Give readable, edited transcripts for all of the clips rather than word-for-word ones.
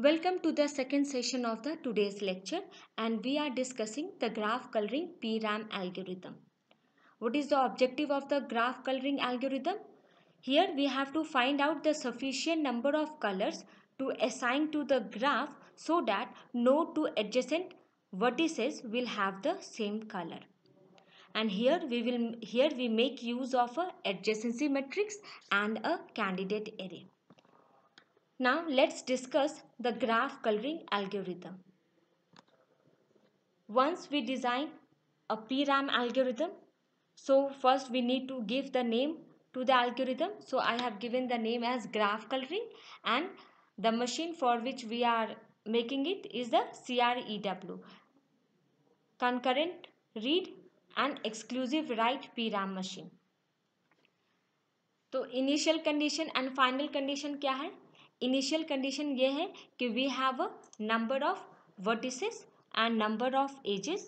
Welcome to the second session of the today's lecture, and we are discussing the graph coloring PRAM algorithm. What is the objective of the graph coloring algorithm? Here we have to find out the sufficient number of colors to assign to the graph so that no two adjacent vertices will have the same color. And here we make use of a adjacency matrix and a candidate array. Now let's discuss the graph coloring algorithm. Once we design a PRAM algorithm, so first we need to give the name to the algorithm. So I have given the name as graph coloring, and the machine for which we are making it is the CREW, concurrent read and exclusive write PRAM machine. तो initial condition and final condition क्या है? Initial condition ये है कि we have a number of vertices and number of edges,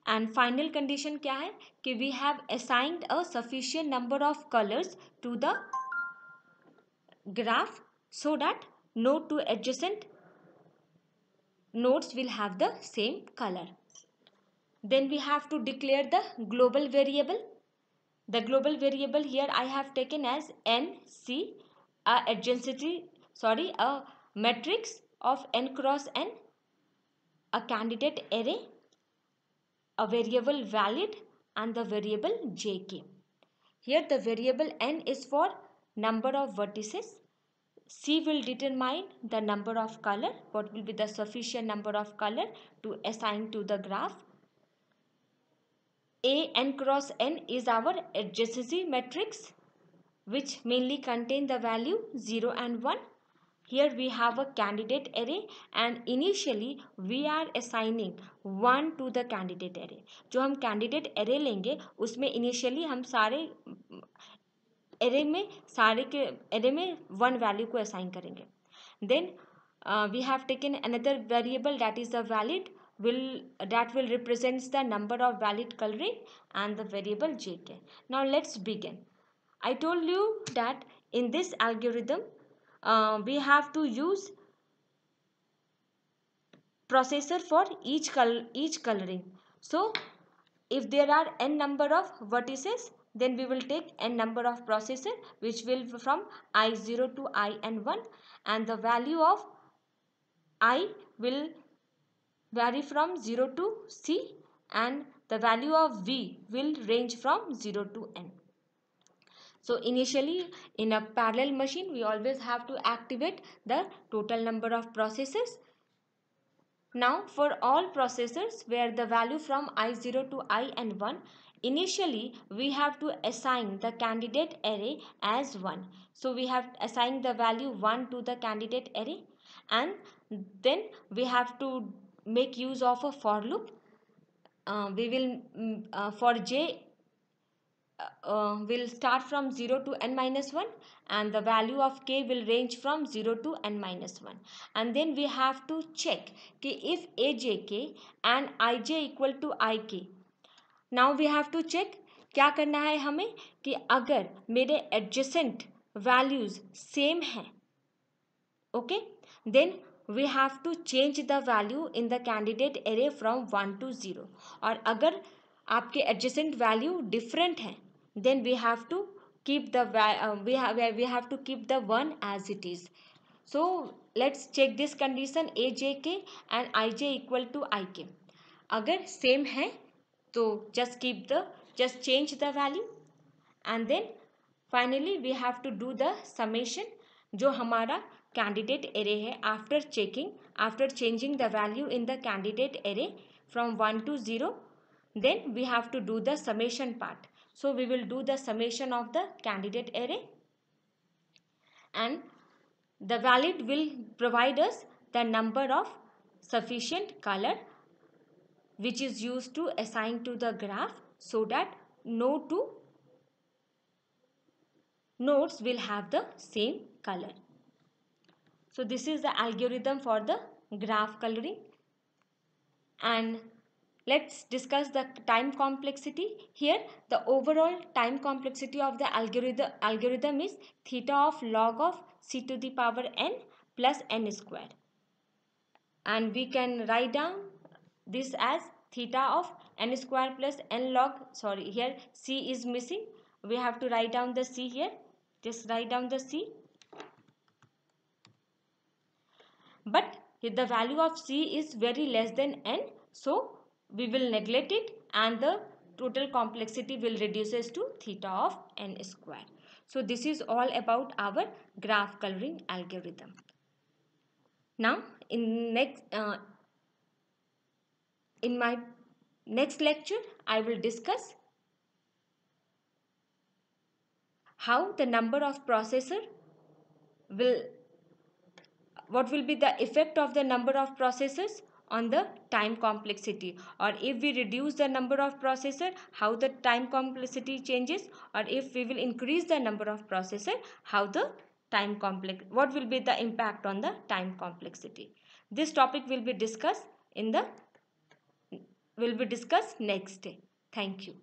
and final condition क्या है कि we have assigned a sufficient number of colours to the graph so that no two adjacent nodes will have the same color. Then we have to declare the global variable. The global variable here I have taken as NC, a matrix of n cross n, a candidate array, a variable valid, and the variable jk. Here the variable n is for number of vertices. C will determine the number of color, what will be the sufficient number of color to assign to the graph. A n cross n is our adjacency matrix, which mainly contain the value 0 and 1. Here we have a candidate array and initially we are assigning 1 to the candidate array. जो हम candidate array लेंगे उसमें initially हम सारे array में 1 value को assign करेंगे. Then we have taken another variable, that is the valid, that will represents the number of valid coloring, and the variable jk. Now let's begin. I told you that in this algorithm we have to use processor for each coloring. So if there are n number of vertices, then we will take n number of processor, which will from I0 to IN1, and the value of I will vary from 0 to C, and the value of V will range from 0 to N. So initially in a parallel machine we always have to activate the total number of processors. Now for all processors where the value from I0 to IN1, initially we have to assign the candidate array as 1. So we have assigned the value 1 to the candidate array, and then we have to make use of a for loop. We will for j will start from 0 to n minus 1, and the value of k will range from 0 to n minus 1. And then we have to check कि if ajk and ij equal to ik. Now we have to check क्या करना है हमें कि अगर मेरे adjacent values same हैं, okay, then we have to change the value in the candidate array from 1 to 0. और अगर आपके adjacent value different हैं, then we have to keep the we have to keep the 1 as it is. So let's check this condition ajk and ij equal to ik. अगर same है तो just change the value, and then finally we have to do the summation जो हमारा candidate array है. After changing the value in the candidate array from 1 to 0, then we have to do the summation part. So we will do the summation of the candidate array, and the valid will provide us the number of sufficient color which is used to assign to the graph so that no two nodes will have the same color. So this is the algorithm for the graph coloring, and let's discuss the time complexity. Here the overall time complexity of the algorithm is theta of log of c to the power n plus n square, and we can write down this as theta of n square plus n log, sorry, here c is missing, we have to write down the c here. Just write down the c, but the value of c is very less than n, so we will neglect it and the total complexity will reduces to theta of n square. So this is all about our graph coloring algorithm. Now in my next lecture I will discuss how the number of processor will, what will be the effect of the number of processors on the time complexity, or if we reduce the number of processor, how the time complexity changes, or if we will increase the number of processor, how the what will be the impact on the time complexity. This topic will be discussed next day. Thank you.